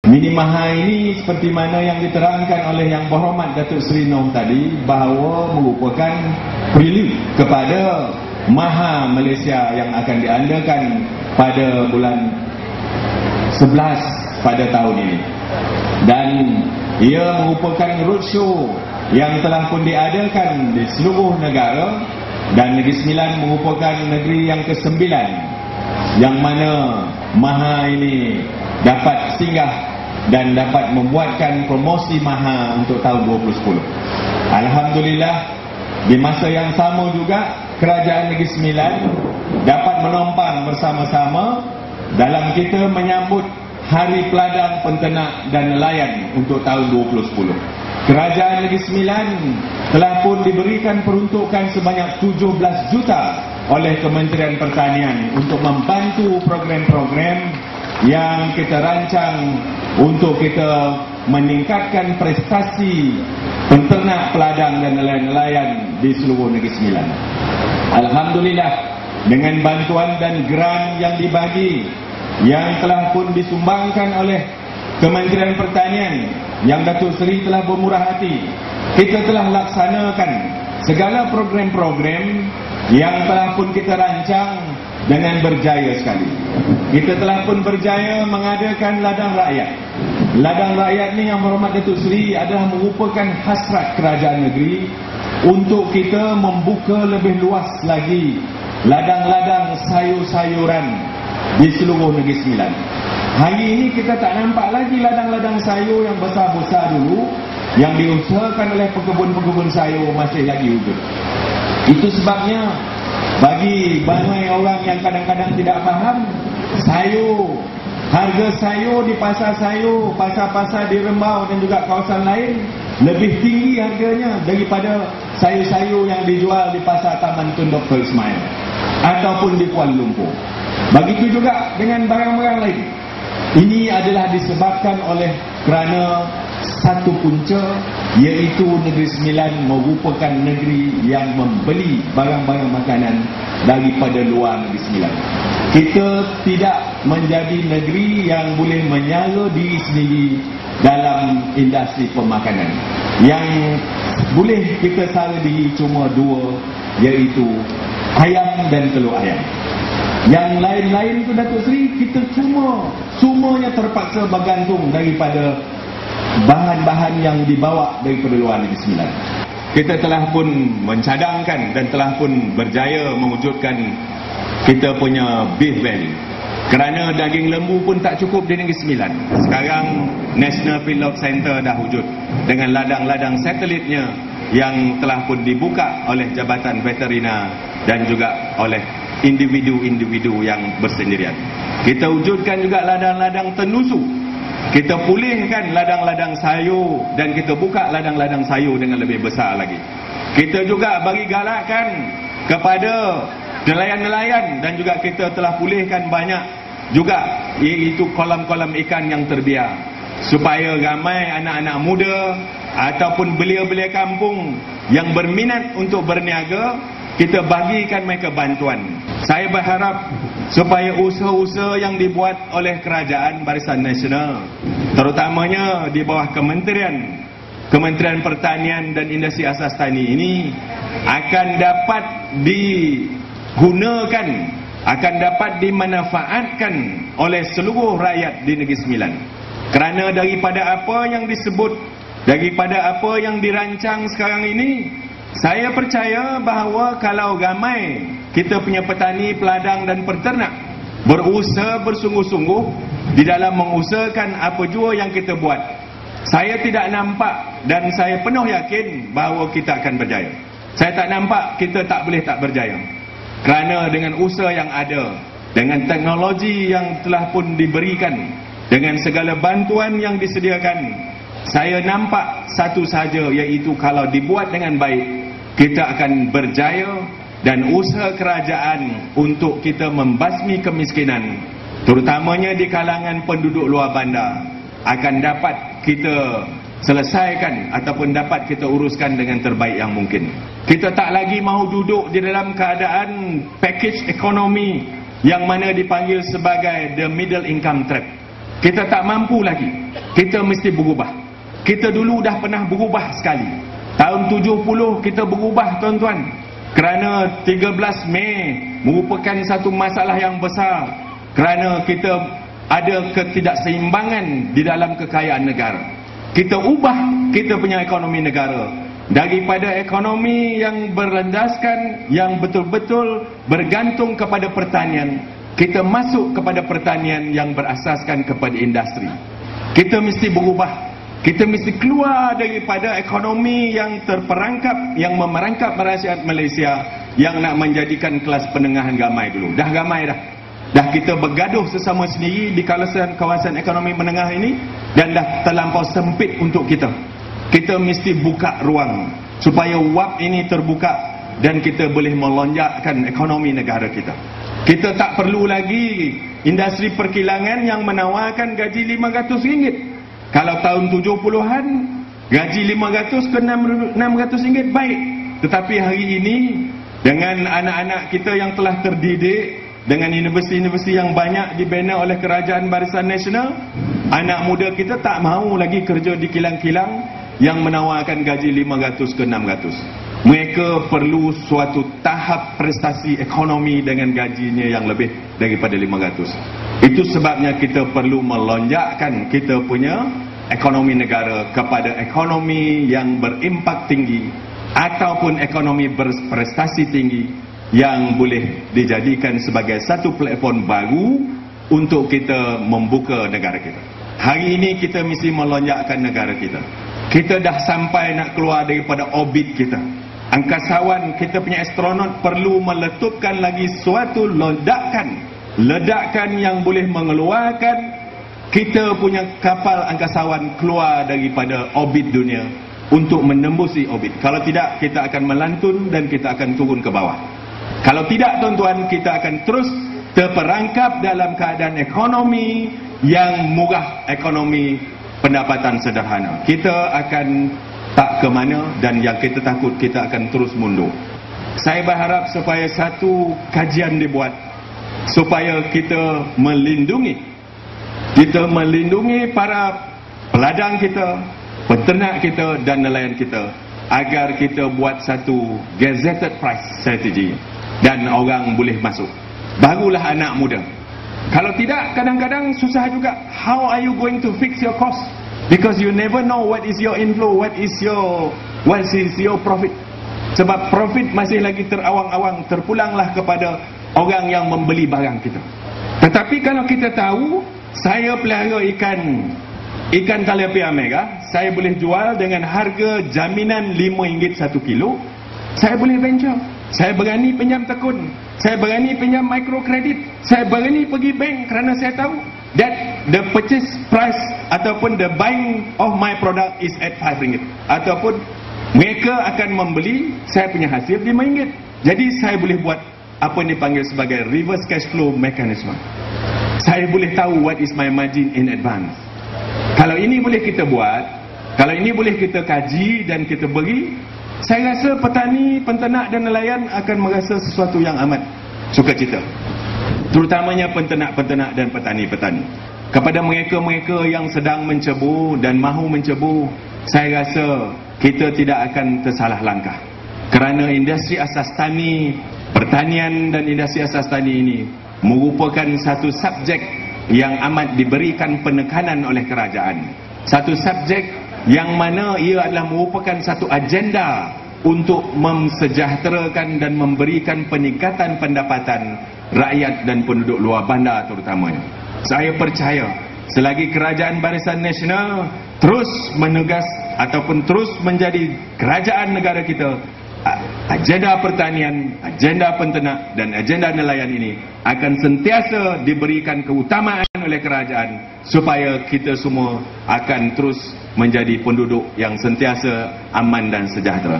Minimaha ini seperti mana yang diterangkan oleh Yang Berhormat Datuk Seri Noh tadi, bahawa merupakan prelude kepada Maha Malaysia yang akan diadakan pada bulan 11 pada tahun ini. Dan ia merupakan roadshow yang telah pun diadakan di seluruh negara, dan Negeri Sembilan merupakan negeri yang ke-9 yang mana Maha ini dapat singgah dan dapat membuatkan promosi Maha untuk tahun 2010. Alhamdulillah, di masa yang sama juga Kerajaan Negeri Sembilan dapat menompang bersama-sama dalam kita menyambut Hari Peladang, Penternak dan Nelayan untuk tahun 2010. Kerajaan Negeri Sembilan telah pun diberikan peruntukan sebanyak 17 juta oleh Kementerian Pertanian untuk membantu program-program yang kita rancang untuk kita meningkatkan prestasi penternak, peladang dan nelayan di seluruh Negeri Sembilan. Alhamdulillah, dengan bantuan dan grant yang dibagi, yang telah pun disumbangkan oleh Kementerian Pertanian, yang Datuk Seri telah bermurah hati, kita telah laksanakan segala program-program yang telah pun kita rancang dengan berjaya sekali. Kita telah pun berjaya mengadakan ladang rakyat. Ladang rakyat ni, Yang Berhormat Datuk Seri, adalah merupakan hasrat kerajaan negeri untuk kita membuka lebih luas lagi ladang-ladang sayur-sayuran di seluruh Negeri Sembilan. Hari ini kita tak nampak lagi ladang-ladang sayur yang besar-besar dulu yang diusahakan oleh pekebun-pekebun sayur masih lagi wujud. Itu sebabnya bagi banyak orang yang kadang-kadang tidak faham, harga sayur di pasar sayur, pasar-pasar di Rembau dan juga kawasan lain lebih tinggi harganya daripada sayur-sayur yang dijual di pasar Taman Tun Dr. Ismail ataupun di Kuala Lumpur. Begitu juga dengan barang-barang lain. Ini adalah disebabkan oleh kerana satu punca, iaitu Negeri Sembilan merupakan negeri yang membeli barang-barang makanan daripada luar Negeri Sembilan. Kita tidak menjadi negeri yang boleh menyala diri sendiri dalam industri pemakanan. Yang boleh kita sara diri cuma dua, iaitu ayam dan telur ayam. Yang lain-lain tu Datuk Seri, kita semuanya terpaksa bergantung daripada bahan-bahan yang dibawa daripada luar Negeri Sembilan. Kita telah pun mencadangkan dan telah pun berjaya mewujudkan kita punya beef value. Kerana daging lembu pun tak cukup di Negeri Sembilan. Sekarang National Feedlot Center dah wujud dengan ladang-ladang satelitnya yang telah pun dibuka oleh Jabatan Veterina dan juga oleh individu-individu yang bersendirian. Kita wujudkan juga ladang-ladang tenusu. Kita pulihkan ladang-ladang sayur dan kita buka ladang-ladang sayur dengan lebih besar lagi. Kita juga bagi galakan kepada nelayan-nelayan dan juga kita telah pulihkan banyak juga, iaitu kolam-kolam ikan yang terbiar, supaya ramai anak-anak muda ataupun belia-belia kampung yang berminat untuk berniaga, kita bagikan mereka bantuan. Saya berharap supaya usaha-usaha yang dibuat oleh Kerajaan Barisan Nasional, terutamanya di bawah Kementerian Pertanian dan Industri Asas Tani ini, akan dapat digunakan, akan dapat dimanfaatkan oleh seluruh rakyat di Negeri Sembilan. Kerana daripada apa yang disebut, daripada apa yang dirancang sekarang ini, saya percaya bahawa kalau ramai kita punya petani, peladang dan peternak berusaha bersungguh-sungguh di dalam mengusahakan apa jua yang kita buat, saya tidak nampak dan saya penuh yakin bahawa kita akan berjaya. Saya tak nampak kita tak boleh tak berjaya. Kerana dengan usaha yang ada, dengan teknologi yang telah pun diberikan, dengan segala bantuan yang disediakan, saya nampak satu saja, iaitu kalau dibuat dengan baik, kita akan berjaya dan usaha kerajaan untuk kita membasmi kemiskinan, terutamanya di kalangan penduduk luar bandar, akan dapat kita selesaikan ataupun dapat kita uruskan dengan terbaik yang mungkin. Kita tak lagi mahu duduk di dalam keadaan package ekonomi yang mana dipanggil sebagai the middle income trap. Kita tak mampu lagi. Kita mesti berubah. Kita dulu dah pernah berubah sekali. Tahun 70 kita berubah, tuan-tuan. Kerana 13 Mei merupakan satu masalah yang besar. Kerana kita ada ketidakseimbangan di dalam kekayaan negara. Kita ubah kita punya ekonomi negara. Daripada ekonomi yang berlandaskan, yang betul-betul bergantung kepada pertanian, kita masuk kepada pertanian yang berasaskan kepada industri. Kita mesti berubah. Kita mesti keluar daripada ekonomi yang terperangkap, yang memerangkap rakyat Malaysia, yang nak menjadikan kelas penengahan gamai dulu. Dah gamai dah. Dah kita bergaduh sesama sendiri di kawasan ekonomi menengah ini, dan dah terlampau sempit untuk kita. Kita mesti buka ruang supaya wap ini terbuka dan kita boleh melonjakkan ekonomi negara kita. Kita tak perlu lagi industri perkilangan yang menawarkan gaji RM500. Kalau tahun 70-an gaji RM500 ke RM600 baik. Tetapi hari ini dengan anak-anak kita yang telah terdidik, dengan universiti-universiti yang banyak dibina oleh Kerajaan Barisan Nasional, anak muda kita tak mahu lagi kerja di kilang-kilang yang menawarkan gaji RM500 ke RM600. Mereka perlu suatu tahap prestasi ekonomi dengan gajinya yang lebih daripada RM500. Itu sebabnya kita perlu melonjakkan kita punya ekonomi negara kepada ekonomi yang berimpak tinggi ataupun ekonomi berprestasi tinggi yang boleh dijadikan sebagai satu platform baru untuk kita membuka negara kita. Hari ini kita mesti melonjakkan negara kita. Kita dah sampai nak keluar daripada orbit kita. Angkasawan, kita punya astronot perlu meletupkan lagi suatu ledakan yang boleh mengeluarkan kita punya kapal angkasawan keluar daripada orbit dunia untuk menembusi orbit. Kalau tidak, kita akan melantun dan kita akan turun ke bawah. Kalau tidak, tuan-tuan, kita akan terus terperangkap dalam keadaan ekonomi yang murah, ekonomi pendapatan sederhana. Kita akan tak ke mana, dan yang kita takut, kita akan terus mundur. Saya berharap supaya satu kajian dibuat supaya kita melindungi para peladang kita, peternak kita dan nelayan kita, agar kita buat satu gazetted price strategy dan orang boleh masuk. Barulah anak muda. Kalau tidak, kadang-kadang susah juga. How are you going to fix your cost? Because you never know what is your inflow, what is your profit. Sebab profit masih lagi terawang-awang, terpulanglah kepada orang yang membeli barang kita. Tetapi kalau kita tahu, saya pelihara ikan tilapia mega, saya boleh jual dengan harga jaminan RM5 1 kilo, saya boleh venture. Saya berani pinjam tekun, saya berani pinjam microcredit, saya berani pergi bank kerana saya tahu that the purchase price ataupun the buying of my product is at RM5, ataupun mereka akan membeli saya punya hasil RM5. Jadi saya boleh buat apa yang dipanggil sebagai reverse cash flow mechanism. Saya boleh tahu what is my margin in advance. Kalau ini boleh kita buat, kalau ini boleh kita kaji dan kita beri, saya rasa petani, penternak dan nelayan akan merasa sesuatu yang amat sukacita. Terutamanya penternak-penternak dan petani-petani. Kepada mereka-mereka yang sedang mencebur dan mahu mencebur, saya rasa kita tidak akan tersalah langkah. Kerana industri asas tani, pertanian dan industri asas tani ini merupakan satu subjek yang amat diberikan penekanan oleh kerajaan. Satu subjek yang mana ia adalah merupakan satu agenda untuk mensejahterakan dan memberikan peningkatan pendapatan rakyat dan penduduk luar bandar terutamanya. Saya percaya selagi Kerajaan Barisan Nasional terus menegas ataupun terus menjadi kerajaan negara kita, agenda pertanian, agenda penternak dan agenda nelayan ini akan sentiasa diberikan keutamaan oleh kerajaan supaya kita semua akan terus menjadi penduduk yang sentiasa aman dan sejahtera.